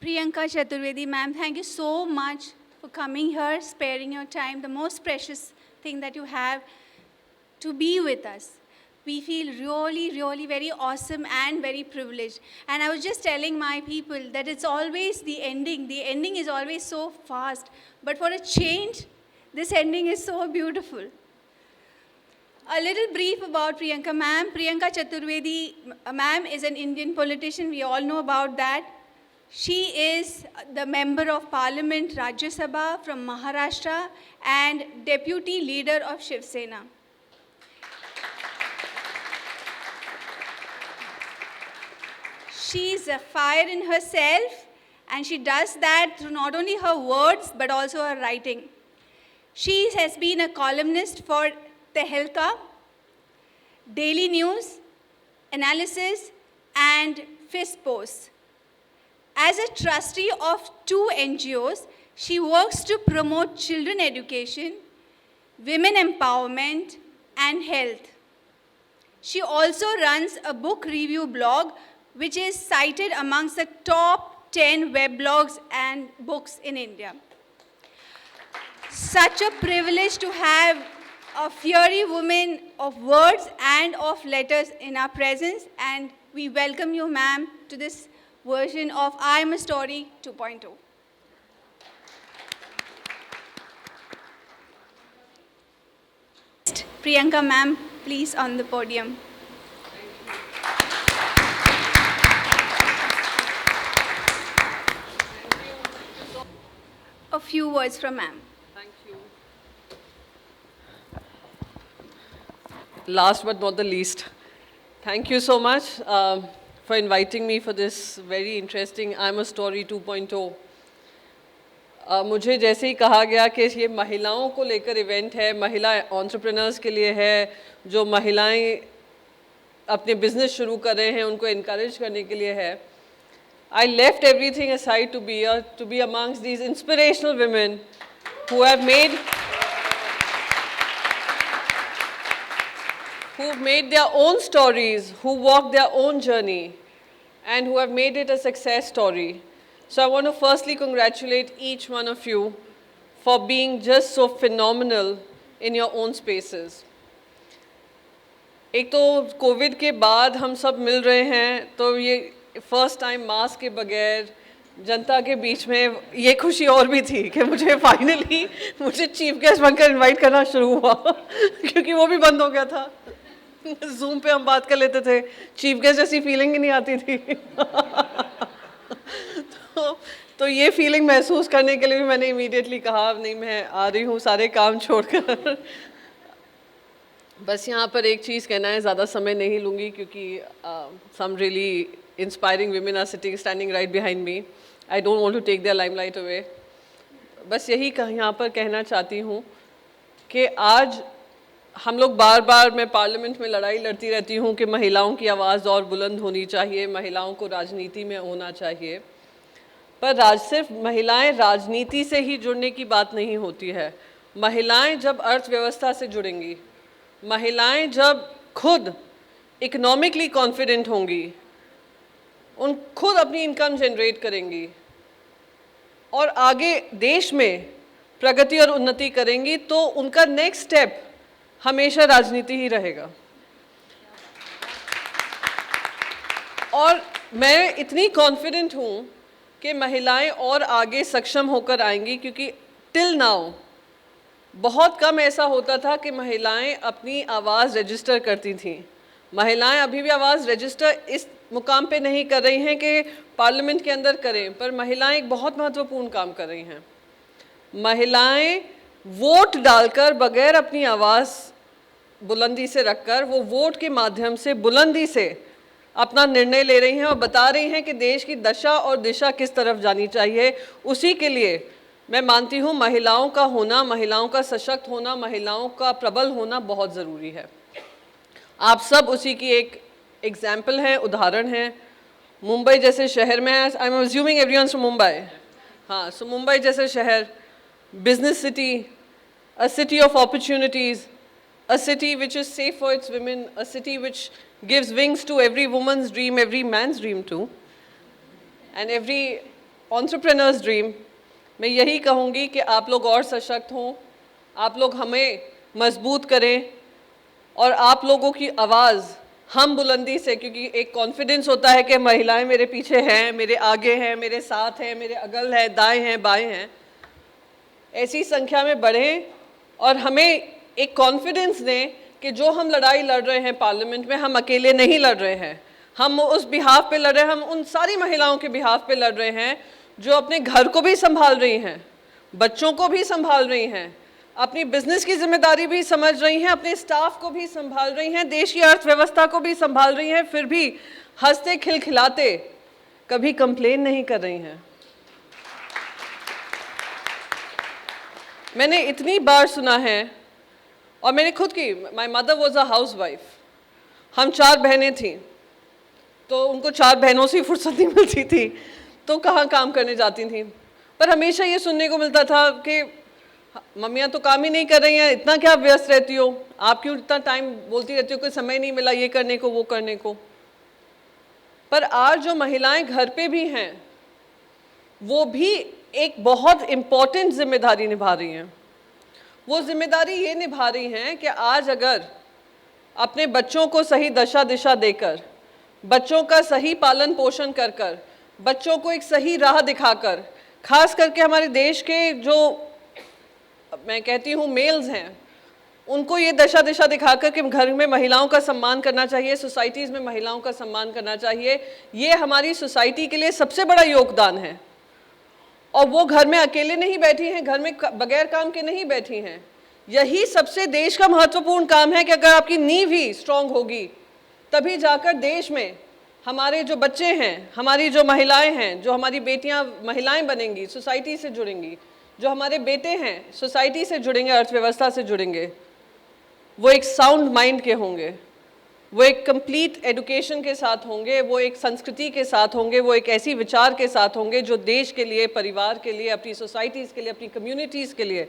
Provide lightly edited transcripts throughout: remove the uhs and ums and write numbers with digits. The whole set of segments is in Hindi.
Priyanka Chaturvedi, ma'am, thank you so much for coming here, sparing your time, the most precious thing that you have, to be with us. We feel really, really very awesome and very privileged. And I was just telling my people that it's always the ending. The ending is always so fast. But for a change, this ending is so beautiful. A little brief about Priyanka ma'am. Priyanka Chaturvedi ma'am is an Indian politician. We all know about that. She is the member of Parliament Rajya Sabha from Maharashtra and deputy leader of Shiv Sena. She's a fire in herself, and she does that through not only her words but also her writing. She has been a columnist for Tehelka, Daily News, Analysis, and Fist Post. As a trustee of 2 NGOs, she works to promote children education, women empowerment, and health. She also runs a book review blog, which is cited amongst the top 10 weblogs and books in India. Such a privilege to have a fiery woman of words and of letters in our presence, and we welcome you, ma'am, to this version of I Am a Story 2.0. Priyanka ma'am, please on the podium. A few words from ma'am. Thank you. Last but not the least, thank you so much for inviting me for this very interesting I'm a Story 2.0. मुझे जैसे ही कहा गया कि ये महिलाओं को लेकर इवेंट है, महिला एंटरप्रेन्योर्स के लिए है, जो महिलाएं अपने बिजनेस शुरू कर रहे हैं उनको इनकरेज करने के लिए है. I left everything aside to be amongst these inspirational women who have made their own stories, who walked their own journey, and who have made it a success story. So I want to firstly congratulate each one of you for being just so phenomenal in your own spaces. एक तो कोविड के बाद हम सब मिल रहे हैं, तो ये फर्स्ट टाइम मास्क के बगैर जनता के बीच में ये खुशी और भी थी कि मुझे फाइनली चीफ गेस्ट बनकर इनवाइट करना शुरू हुआ क्योंकि वो भी बंद हो गया था. जूम पे हम बात कर लेते थे, चीफ गेस्ट जैसी फीलिंग ही नहीं आती थी. तो ये फीलिंग महसूस करने के लिए भी मैंने इमीडिएटली कहा नहीं, मैं आ रही हूँ सारे काम छोड़कर. बस यहाँ पर एक चीज़ कहना है, ज़्यादा समय नहीं लूँगी क्योंकि some really inspiring women are standing right behind me. I don't want to take their limelight away. बस यही यहाँ पर कहना चाहती हूँ कि आज हम लोग बार बार मैं पार्लियामेंट में लड़ाई लड़ती रहती हूँ कि महिलाओं की आवाज़ और बुलंद होनी चाहिए, महिलाओं को राजनीति में होना चाहिए. पर सिर्फ महिलाएं राजनीति से ही जुड़ने की बात नहीं होती है. महिलाएं जब अर्थव्यवस्था से जुड़ेंगी, महिलाएं जब खुद इकोनॉमिकली कॉन्फिडेंट होंगी, उन खुद अपनी इनकम जनरेट करेंगी और आगे देश में प्रगति और उन्नति करेंगी, तो उनका नेक्स्ट स्टेप हमेशा राजनीति ही रहेगा. और मैं इतनी कॉन्फिडेंट हूँ कि महिलाएं और आगे सक्षम होकर आएंगी, क्योंकि टिल नाउ बहुत कम ऐसा होता था कि महिलाएं अपनी आवाज़ रजिस्टर करती थीं. महिलाएं अभी भी आवाज़ रजिस्टर इस मुकाम पे नहीं कर रही हैं कि पार्लियामेंट के अंदर करें, पर महिलाएं एक बहुत महत्वपूर्ण काम कर रही हैं. महिलाएं वोट डालकर बगैर अपनी आवाज़ बुलंदी से रखकर वो वोट के माध्यम से बुलंदी से अपना निर्णय ले रही हैं और बता रही हैं कि देश की दशा और दिशा किस तरफ जानी चाहिए. उसी के लिए मैं मानती हूँ महिलाओं का होना, महिलाओं का सशक्त होना, महिलाओं का प्रबल होना बहुत ज़रूरी है. आप सब उसी की एक एग्जाम्पल हैं, उदाहरण हैं. मुंबई जैसे शहर में, I am assuming everyone from Mumbai, हाँ, सो मुंबई जैसे शहर, business city, a city of opportunities, a city which is safe for its women, a city which gives wings to every woman's dream, every man's dream too, and every entrepreneurs dream, मैं यही कहूँगी कि आप लोग और सशक्त हों, आप लोग हमें मजबूत करें और आप लोगों की आवाज़ हम बुलंदी से, क्योंकि एक कॉन्फिडेंस होता है कि महिलाएं मेरे पीछे हैं, मेरे आगे हैं, मेरे साथ हैं, मेरे अगल हैं, दाएं हैं, बाएं हैं, ऐसी संख्या में बढ़ें और हमें एक कॉन्फिडेंस दें कि जो हम लड़ाई लड़ रहे हैं पार्लियामेंट में, हम अकेले नहीं लड़ रहे हैं, हम उस बिहाफ पे लड़ रहे हैं, हम उन सारी महिलाओं के बिहाफ पे लड़ रहे हैं जो अपने घर को भी संभाल रही हैं, बच्चों को भी संभाल रही हैं, अपनी बिजनेस की जिम्मेदारी भी समझ रही हैं, अपने स्टाफ को भी संभाल रही हैं, देश की अर्थव्यवस्था को भी संभाल रही हैं, फिर भी हंसते खिलखिलाते कभी कंप्लेन नहीं कर रही हैं। मैंने इतनी बार सुना है, और मैंने खुद की, my mother was a house wife, हम 4 बहनें थीं, तो उनको 4 बहनों से फुर्सत नहीं मिलती थी, तो कहाँ काम करने जाती थी, पर हमेशा ये सुनने को मिलता था कि मम्मियाँ तो काम ही नहीं कर रही हैं, इतना क्या व्यस्त रहती हो, आप क्यों इतना टाइम बोलती रहती हो, कोई समय नहीं मिला ये करने को वो करने को। पर आज जो महिलाएं घर पे भी हैं, वो भी एक बहुत इम्पॉर्टेंट जिम्मेदारी निभा रही हैं। वो जिम्मेदारी ये निभा रही हैं कि आज अगर अपने बच्चों को सही दशा दिशा देकर, बच्चों का सही पालन पोषण कर कर, बच्चों को एक सही राह दिखाकर, खास करके हमारे देश के जो मैं कहती हूँ मेल्स हैं, उनको ये दशा दिशा दिखाकर कि घर में महिलाओं का सम्मान करना चाहिए, सोसाइटीज़ में महिलाओं का सम्मान करना चाहिए, ये हमारी सोसाइटी के लिए सबसे बड़ा योगदान है। और वो घर में अकेले नहीं बैठी हैं, घर में बगैर काम के नहीं बैठी हैं। यही सबसे देश का महत्वपूर्ण काम है कि अगर आपकी नींव ही स्ट्रांग होगी, तभी जाकर देश में हमारे जो बच्चे हैं, हमारी जो महिलाएं हैं, जो हमारी बेटियां महिलाएं बनेंगी, सोसाइटी से जुड़ेंगी, जो हमारे बेटे हैं सोसाइटी से जुड़ेंगे, अर्थव्यवस्था से जुड़ेंगे, वो एक साउंड माइंड के होंगे, वो एक कंप्लीट एजुकेशन के साथ होंगे, वो एक संस्कृति के साथ होंगे, वो एक ऐसी विचार के साथ होंगे जो देश के लिए, परिवार के लिए, अपनी सोसाइटीज़ के लिए, अपनी कम्युनिटीज़ के लिए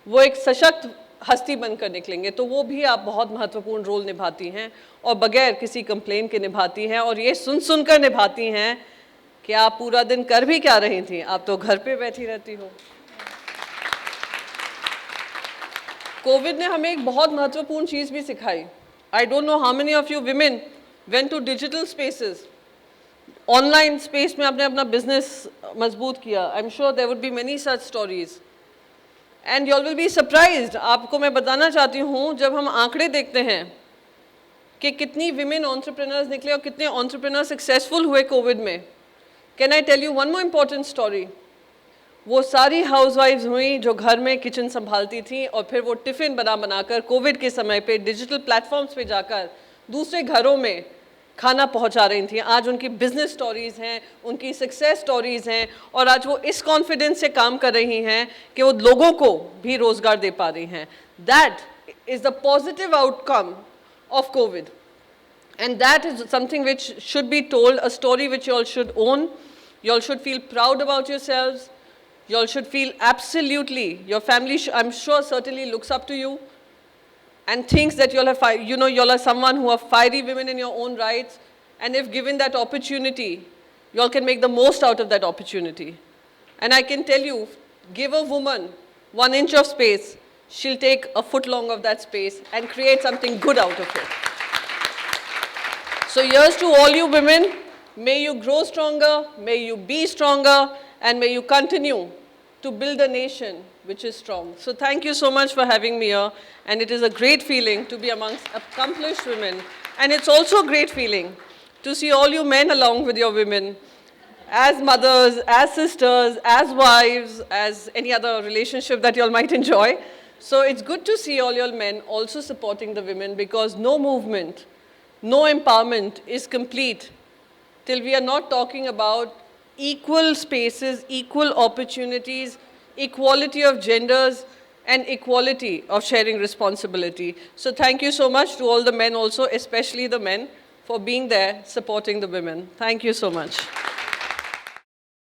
वो एक सशक्त हस्ती बनकर निकलेंगे। तो वो भी आप बहुत महत्वपूर्ण रोल निभाती हैं और बगैर किसी कंप्लेन के निभाती हैं, और ये सुन सुनकर निभाती हैं कि आप पूरा दिन कर भी क्या रही थी, आप तो घर पे बैठी रहती हो। कोविड ने हमें एक बहुत महत्वपूर्ण चीज़ भी सिखाई। I don't know how many of you women went to digital spaces, online space में आपने अपना business मजबूत किया। I'm sure there would be many such stories, and you all will be surprised। आपको मैं बताना चाहती हूँ, जब हम आंकड़े देखते हैं कि कितनी women entrepreneurs निकले और कितने entrepreneurs successful हुए कोविड में, can I tell you one more important story? वो सारी हाउसवाइफ्स हुई जो घर में किचन संभालती थी और फिर वो टिफ़िन बना बनाकर कोविड के समय पे डिजिटल प्लेटफॉर्म्स पे जाकर दूसरे घरों में खाना पहुंचा रही थी। आज उनकी बिजनेस स्टोरीज़ हैं, उनकी सक्सेस स्टोरीज़ हैं, और आज वो इस कॉन्फिडेंस से काम कर रही हैं कि वो लोगों को भी रोज़गार दे पा रही हैं। That is the positive outcome of Covid, and that is something which should be told, a story which you all should own, you all should feel proud about yourselves. You all should feel absolutely, your family, I'm sure, certainly looks up to you and thinks that you all have, you know, you all are someone who are fiery women in your own rights, and if given that opportunity, you all can make the most out of that opportunity. And I can tell you, give a woman 1 inch of space, she'll take a foot long of that space and create something good out of it. So here's to all you women, may you grow stronger, may you be stronger, and may you continue to build a nation which is strong. So thank you so much for having me here, and it is a great feeling to be amongst accomplished women, and it's also a great feeling to see all you men along with your women as mothers, as sisters, as wives, as any other relationship that you all might enjoy. So it's good to see all your men also supporting the women, because no movement, no empowerment is complete till we are not talking about equal spaces, equal opportunities, equality of genders, and equality of sharing responsibility. So thank you so much to all the men also, especially the men, for being there supporting the women. Thank you so much.